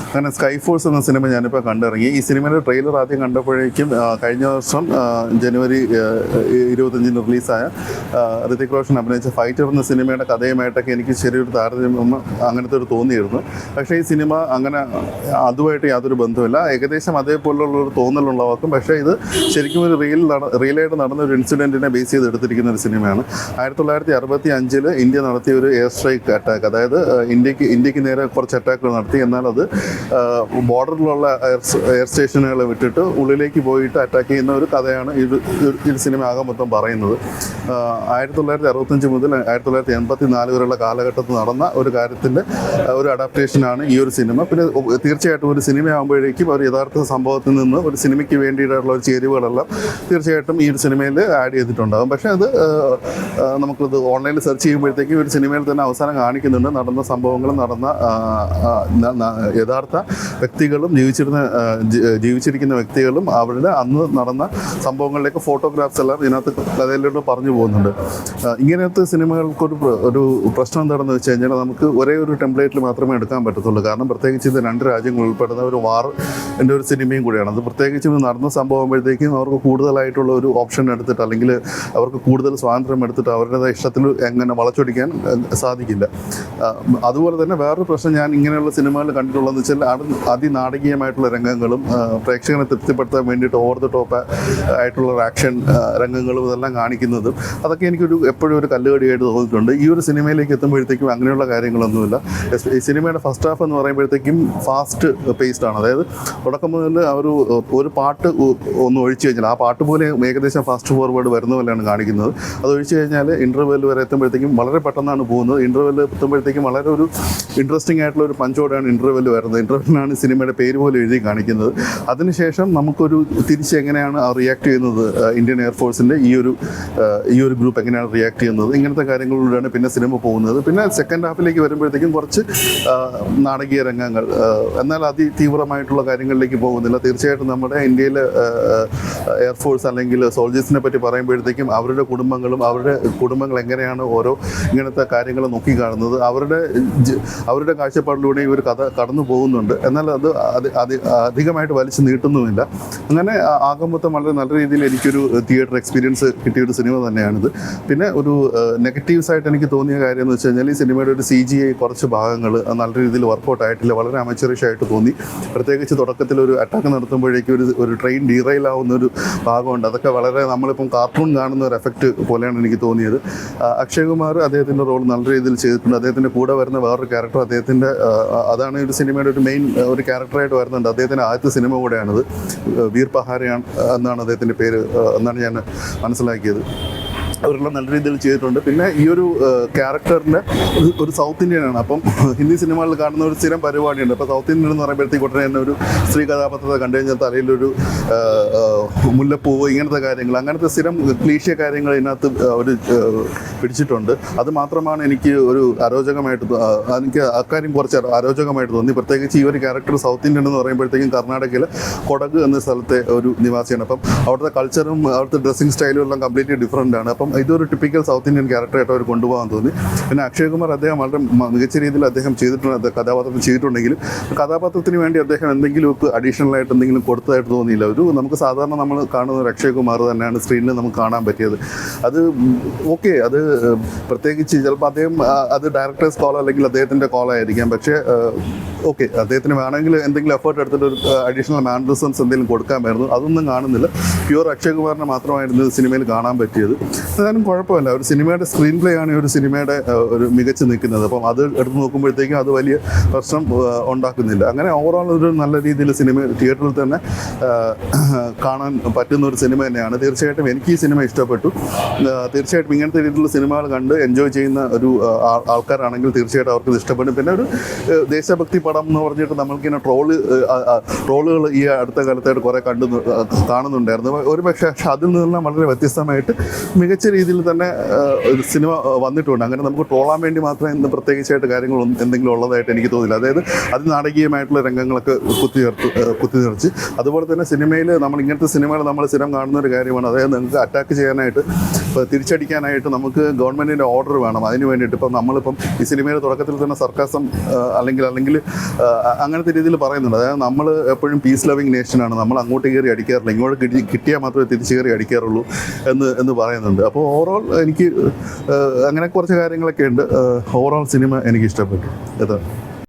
അങ്ങനെ sky force എന്ന cinema ഞാനിപ്പോൾ കണ്ടിറങ്ങി. ഈ സിനിമയുടെ ട്രെയിലർ ആദ്യം കണ്ടപ്പോഴേക്കും കഴിഞ്ഞ വർഷം ജനുവരി 25 റിലീസായ ഋതിക് റോഷൻ അഭിനയിച്ച ഫൈറ്റർ എന്ന സിനിമയുടെ കഥയുമായിട്ടൊക്കെ എനിക്ക് ചെറിയൊരു താരതമ്യം അങ്ങനത്തെ ഒരു തോന്നിയിരുന്നു. പക്ഷേ ഈ സിനിമ അങ്ങനെ അതുമായിട്ട് യാതൊരു ബന്ധമില്ല. ഏകദേശം അതേപോലുള്ളൊരു തോന്നലുള്ളവർക്കും, പക്ഷേ ഇത് ശരിക്കും ഒരു റിയലായിട്ട് നടന്ന ഒരു ഇൻസിഡൻറ്റിനെ ബേസ് ചെയ്ത് എടുത്തിരിക്കുന്ന ഒരു സിനിമയാണ്. 1965 ഇന്ത്യ നടത്തിയ ഒരു എയർ സ്ട്രൈക്ക് അറ്റാക്ക്, അതായത് ഇന്ത്യക്ക് നേരെ കുറച്ച് അറ്റാക്കുകൾ നടത്തി. എന്നാൽ അത് ബോർഡറിലുള്ള എയർ സ്റ്റേഷനുകളെ വിട്ടിട്ട് ഉള്ളിലേക്ക് പോയിട്ട് അറ്റാക്ക് ചെയ്യുന്ന ഒരു കഥയാണ് ഈ സിനിമ ആകെ മൊത്തം പറയുന്നത്. 1965 മുതൽ 1984 വരെയുള്ള കാലഘട്ടത്തിൽ നടന്ന ഒരു കാര്യത്തിൻ്റെ ഒരു അഡാപ്റ്റേഷനാണ് ഈ ഒരു സിനിമ. പിന്നെ തീർച്ചയായിട്ടും ഒരു സിനിമയാകുമ്പോഴേക്കും ഒരു യഥാർത്ഥ സംഭവത്തിൽ നിന്ന് ഒരു സിനിമയ്ക്ക് വേണ്ടിയിട്ടുള്ള ഒരു ചേരുവകളെല്ലാം തീർച്ചയായിട്ടും ഈ ഒരു സിനിമയിൽ ആഡ് ചെയ്തിട്ടുണ്ടാകും. പക്ഷേ അത് നമുക്കത് ഓൺലൈനിൽ സെർച്ച് ചെയ്യുമ്പോഴത്തേക്കും ഒരു സിനിമയിൽ തന്നെ അവസാനം കാണിക്കുന്നുണ്ട് നടന്ന സംഭവങ്ങളും നടന്ന യഥാർത്ഥ വ്യക്തികളും ജീവിച്ചിരിക്കുന്ന വ്യക്തികളും അവരുടെ അന്ന് നടന്ന സംഭവങ്ങളിലേക്ക് ഫോട്ടോഗ്രാഫ്സ് എല്ലാം ഇതിനകത്ത് കഥയിലൂടെ പറഞ്ഞു പോകുന്നുണ്ട്. ഇങ്ങനത്തെ സിനിമകൾക്കൊരു പ്രശ്നം എന്താണെന്ന് വെച്ച് കഴിഞ്ഞാൽ നമുക്ക് ഒരേ ഒരു ടെംപ്ലേറ്റിൽ മാത്രമേ എടുക്കാൻ പറ്റത്തുള്ളൂ. കാരണം പ്രത്യേകിച്ച് ഇത് 2 രാജ്യങ്ങൾ ഉൾപ്പെടുന്ന ഒരു വാറിൻ്റെ ഒരു സിനിമയും കൂടിയാണ്. അത് പ്രത്യേകിച്ച് ഇത് നടന്ന സംഭവമാകുമ്പോഴത്തേക്കും അവർക്ക് കൂടുതലായിട്ടുള്ള ഒരു ഓപ്ഷൻ എടുത്തിട്ട്, അല്ലെങ്കിൽ അവർക്ക് കൂടുതൽ സ്വാതന്ത്ര്യം എടുത്തിട്ട് അവരുടേതായ ഇഷ്ടത്തിൽ എങ്ങനെ വളച്ചൊടിക്കാൻ സാധിക്കില്ല. അതുപോലെ തന്നെ വേറൊരു പ്രശ്നം ഞാൻ ഇങ്ങനെയുള്ള സിനിമകൾ കണ്ടിട്ടുള്ളതെന്ന് വെച്ചാൽ അതിനാടകീയമായിട്ടുള്ള രംഗങ്ങളും പ്രേക്ഷകനെ തൃപ്തിപ്പെടുത്താൻ വേണ്ടിയിട്ട് ഓവർ ദ ടോപ്പ് ആയിട്ടുള്ള ആക്ഷൻ രംഗങ്ങളും ഇതെല്ലാം കാണിക്കുന്നതും അതൊക്കെ എപ്പോഴും ഒരു കല്ലുകടിയായിട്ട് തോന്നിയിട്ടുണ്ട്. ഈ ഒരു സിനിമയിലേക്ക് എത്തുമ്പോഴത്തേക്കും അങ്ങനെയുള്ള കാര്യങ്ങളൊന്നുമില്ല. ഈ സിനിമയുടെ ഫസ്റ്റ് ഹാഫ് എന്ന് പറയുമ്പോഴത്തേക്കും ഫാസ്റ്റ് പേസ്ഡ് ആണ്. അതായത് തുടക്കം മുതൽ ഒരു പാട്ട് ഒന്ന് ഒഴിച്ചു കഴിഞ്ഞാൽ ആ പാട്ട് പോലെ ഏകദേശം ഫാസ്റ്റ് ഫോർവേഡ് വരുന്ന പോലെയാണ് കാണിക്കുന്നത്. അത് ഒഴിച്ചു കഴിഞ്ഞാൽ ഇൻ്റർവെൽ വരെ എത്തുമ്പോഴത്തേക്കും വളരെ പെട്ടെന്നാണ് പോകുന്നത്. ഇൻ്റർവെൽ എത്തുമ്പോഴത്തേക്കും വളരെ ഒരു ഇൻട്രസ്റ്റിംഗ് ആയിട്ടുള്ള ഒരു പഞ്ചോടെയാണ് ഇൻ്റർവെൽ വരുന്നത്. ഇൻ്റർവെല്ലിനാണ് സിനിമയുടെ പേര് പോലെ എഴുതി കാണിക്കുന്നത്. അതിനുശേഷം നമുക്കൊരു തിരിച്ച് എങ്ങനെയാണ് റിയാക്ട് ചെയ്യുന്നത്, ഇന്ത്യൻ എയർഫോഴ്സിൻ്റെ ഈ ഒരു ഗ്രൂപ്പ് എങ്ങനെയാണ് റിയാക്ട് ചെയ്യുന്നത്, ഇങ്ങനത്തെ കാര്യങ്ങളിലൂടെയാണ് പിന്നെ സിനിമ പോകുന്നത്. പിന്നെ സെക്കൻഡ് ഹാഫിലേക്ക് വരുമ്പോഴത്തേക്കും കുറച്ച് നാടകീയ രംഗങ്ങൾ, എന്നാൽ തീവ്രമായിട്ടുള്ള കാര്യങ്ങളിലേക്ക് പോകുന്നില്ല. തീർച്ചയായിട്ടും നമ്മുടെ ഇന്ത്യയിലെ എയർഫോഴ്സ് അല്ലെങ്കിൽ സോൾജേഴ്സിനെ പറ്റി പറയുമ്പോഴത്തേക്കും അവരുടെ കുടുംബങ്ങൾ എങ്ങനെയാണ് ഓരോ ഇങ്ങനത്തെ കാര്യങ്ങൾ നോക്കിക്കാണുന്നത്, അവരുടെ കാഴ്ചപ്പാടിലൂടെ ഈ ഒരു കഥ കടന്നു പോകുന്നുണ്ട്. എന്നാൽ അത് അധികമായിട്ട് വലിച്ചു നീട്ടുന്നുമില്ല. അങ്ങനെ ആകുമ്പം വളരെ നല്ല രീതിയിൽ എനിക്കൊരു തിയേറ്റർ എക്സ്പീരിയൻസ് കിട്ടിയൊരു സിനിമ തന്നെയാണിത്. പിന്നെ ഒരു നെഗറ്റീവ്സ് ആയിട്ട് എനിക്ക് തോന്നിയ കാര്യം എന്ന് വെച്ച് കഴിഞ്ഞാൽ ഈ സിനിമയുടെ ഒരു CGI കുറച്ച് ഭാഗങ്ങൾ നല്ല രീതിയിൽ വർക്കൗട്ട് ആയിട്ടില്ല. വളരെ അമച്ചറിഷ് ആയിട്ട് തോന്നി. പ്രത്യേകിച്ച് തുടക്കത്തിൽ ഒരു അറ്റാക്ക് നടത്തുമ്പോഴേക്കും ഒരു ട്രെയിൻ ഡീറെയിൽ ആവുന്ന ഒരു ഭാഗമുണ്ട്. അതൊക്കെ വളരെ നമ്മളിപ്പം കാർട്ടൂൺ കാണുന്ന ഒരു എഫക്റ്റ് പോലെയാണ് എനിക്ക് തോന്നിയത്. അക്ഷയ് കുമാർ അദ്ദേഹത്തിൻ്റെ റോൾ നല്ല രീതിയിൽ ചെയ്തിട്ടുണ്ട്. അദ്ദേഹത്തിൻ്റെ കൂടെ വരുന്ന വേറൊരു ക്യാരക്ടർ അതാണ് ഒരു സിനിമയുടെ ഒരു മെയിൻ ഒരു ക്യാരക്ടറായിട്ട് വരുന്നുണ്ട്. അദ്ദേഹത്തിൻ്റെ ആദ്യത്തെ സിനിമ കൂടെയാണിത്. വീർ പഹാരയാണ് എന്നാണ് അദ്ദേഹത്തിൻ്റെ പേര് എന്നാണ് ഞാൻ മനസ്സിലാക്കിയത്. അവരെല്ലാം നല്ല രീതിയിൽ ചെയ്തിട്ടുണ്ട്. പിന്നെ ഈ ഒരു ക്യാരക്ടറിൻ്റെ ഒരു സൗത്ത് ഇന്ത്യനാണ്. അപ്പം ഹിന്ദി സിനിമകളിൽ കാണുന്ന ഒരു സ്ഥിരം പരിപാടിയുണ്ട്. അപ്പോൾ സൗത്ത് ഇന്ത്യൻ എന്ന് പറയുമ്പോഴത്തേക്ക് ഉടനെ തന്നെ ഒരു സ്ത്രീ കഥാപാത്രത്തെ കണ്ടു കഴിഞ്ഞാൽ തലയിലൊരു മുല്ലപ്പൂവ്, ഇങ്ങനത്തെ കാര്യങ്ങൾ, അങ്ങനത്തെ സ്ഥിരം ക്ലീശിയ കാര്യങ്ങൾ ഇതിനകത്ത് അവർ പിടിച്ചിട്ടുണ്ട്. അത് മാത്രമാണ് എനിക്ക് ഒരു എനിക്ക് അക്കാര്യം കുറച്ച് അരോചകമായിട്ട് തോന്നി. പ്രത്യേകിച്ച് ഈ ഒരു ക്യാരക്ടർ സൗത്ത് ഇന്ത്യൻ എന്ന് പറയുമ്പോഴത്തേക്കും കർണാടകയിലെ കൊടക് എന്ന സ്ഥലത്തെ ഒരു നിവാസിയാണ്. അപ്പം അവിടുത്തെ കൾച്ചറും അവിടുത്തെ ഡ്രസ്സിങ് സ്റ്റൈലും എല്ലാം കംപ്ലീറ്റ്ലി ഡിഫറൻ്റ് ആണ്. അപ്പം ഇതൊരു ടിപ്പിക്കൽ സൗത്ത് ഇന്ത്യൻ ക്യാരക്ടറായിട്ട് അവർ കൊണ്ടുപോകാൻ തോന്നി. പിന്നെ അക്ഷയ് കുമാർ അദ്ദേഹം വളരെ മികച്ച രീതിയിൽ അദ്ദേഹം കഥാപാത്രം ചെയ്തിട്ടുണ്ടെങ്കിലും കഥാപാത്രത്തിന് വേണ്ടി അദ്ദേഹം എന്തെങ്കിലുമൊക്കെ അഡീഷണൽ ആയിട്ട് എന്തെങ്കിലും കൊടുത്തതായിട്ട് തോന്നിയില്ല. നമുക്ക് സാധാരണ നമ്മൾ കാണുന്ന ഒരു അക്ഷയ് കുമാർ തന്നെയാണ് സ്ക്രീനിൽ നമുക്ക് കാണാൻ പറ്റിയത്. അത് ഓക്കെ, അത് പ്രത്യേകിച്ച് ചിലപ്പോൾ അദ്ദേഹം അത് ഡയറക്ടേഴ്സ് കോൾ അല്ലെങ്കിൽ അദ്ദേഹത്തിൻ്റെ കോളായിരിക്കാം. പക്ഷേ ഓക്കെ, അദ്ദേഹത്തിന് വേണമെങ്കിൽ എന്തെങ്കിലും എഫേർട്ട് എടുത്തിട്ട് ഒരു അഡീഷണൽ മാനറിസംസ് എന്തെങ്കിലും കൊടുക്കാമായിരുന്നു. അതൊന്നും കാണുന്നില്ല. പ്യുവർ അക്ഷയ് കുമാറിനെ മാത്രമായിരുന്നു സിനിമയിൽ കാണാൻ പറ്റിയത്. എന്നാലും കുഴപ്പമില്ല. ഒരു സിനിമയുടെ സ്ക്രീൻ പ്ലേ ആണ് ഒരു സിനിമയുടെ ഒരു മികച്ച് നിൽക്കുന്നത്. അപ്പം അത് എടുത്ത് നോക്കുമ്പോഴത്തേക്കും അത് വലിയ പ്രശ്നം ഉണ്ടാക്കുന്നില്ല. അങ്ങനെ ഓവറോൾ ഒരു നല്ല രീതിയിൽ സിനിമ തിയേറ്ററിൽ തന്നെ കാണാൻ പറ്റുന്ന ഒരു സിനിമ തന്നെയാണ്. തീർച്ചയായിട്ടും എനിക്ക് ഈ സിനിമ ഇഷ്ടപ്പെട്ടു. തീർച്ചയായിട്ടും ഇങ്ങനത്തെ രീതിയിലുള്ള സിനിമകൾ കണ്ട് എൻജോയ് ചെയ്യുന്ന ഒരു ആൾക്കാരാണെങ്കിൽ തീർച്ചയായിട്ടും അവർക്ക് ഇത് ഇഷ്ടപ്പെടും. പിന്നെ ഒരു ദേശഭക്തി പടം എന്ന് പറഞ്ഞിട്ട് നമ്മൾക്കിങ്ങനെ ട്രോളുകൾ ഈ അടുത്ത കാലത്തായിട്ട് കുറേ കാണുന്നുണ്ടായിരുന്നു. ഒരു പക്ഷേ അതിൽ നിന്നെല്ലാം വളരെ വ്യത്യസ്തമായിട്ട് മികച്ച രീതിയിൽ തന്നെ ഒരു സിനിമ വന്നിട്ടുണ്ട്. അങ്ങനെ നമുക്ക് ട്രോളാൻ വേണ്ടി മാത്രമേ ഇന്ന് പ്രത്യേകിച്ചായിട്ട് കാര്യങ്ങൾ എന്തെങ്കിലും ഉള്ളതായിട്ട് എനിക്ക് തോന്നില്ല. അതായത് അതിനാടകീയമായിട്ടുള്ള രംഗങ്ങളൊക്കെ കുത്തിനിറച്ച് അതുപോലെ തന്നെ സിനിമയിൽ നമ്മൾ ഇങ്ങനത്തെ സിനിമകൾ നമ്മൾ സ്ഥിരം കാണുന്ന ഒരു കാര്യമാണ്. അതായത് നിങ്ങൾക്ക് അറ്റാക്ക് ചെയ്യാനായിട്ട് ഇപ്പോൾ തിരിച്ചടിക്കാനായിട്ട് നമുക്ക് ഗവൺമെൻറ്റിൻ്റെ ഓർഡർ വേണം. അതിന് വേണ്ടിയിട്ട് ഇപ്പം നമ്മളിപ്പം ഈ സിനിമയുടെ തുടക്കത്തിൽ തന്നെ സർക്കാസം അല്ലെങ്കിൽ അങ്ങനത്തെ രീതിയിൽ പറയുന്നുണ്ട്. അതായത് നമ്മൾ എപ്പോഴും പീസ് ലവിങ് നേഷനാണ്, നമ്മൾ അങ്ങോട്ട് കയറി അടിക്കാറില്ല, ഇങ്ങോട്ട് കിട്ടിയാൽ മാത്രമേ തിരിച്ചു കയറി അടിക്കാറുള്ളൂ എന്ന് പറയുന്നുണ്ട്. അപ്പോൾ ഓവറോൾ എനിക്ക് അങ്ങനെ കുറച്ച് കാര്യങ്ങളൊക്കെ ഉണ്ട്. ഓവറോൾ സിനിമ എനിക്ക് ഇഷ്ടപ്പെട്ടു.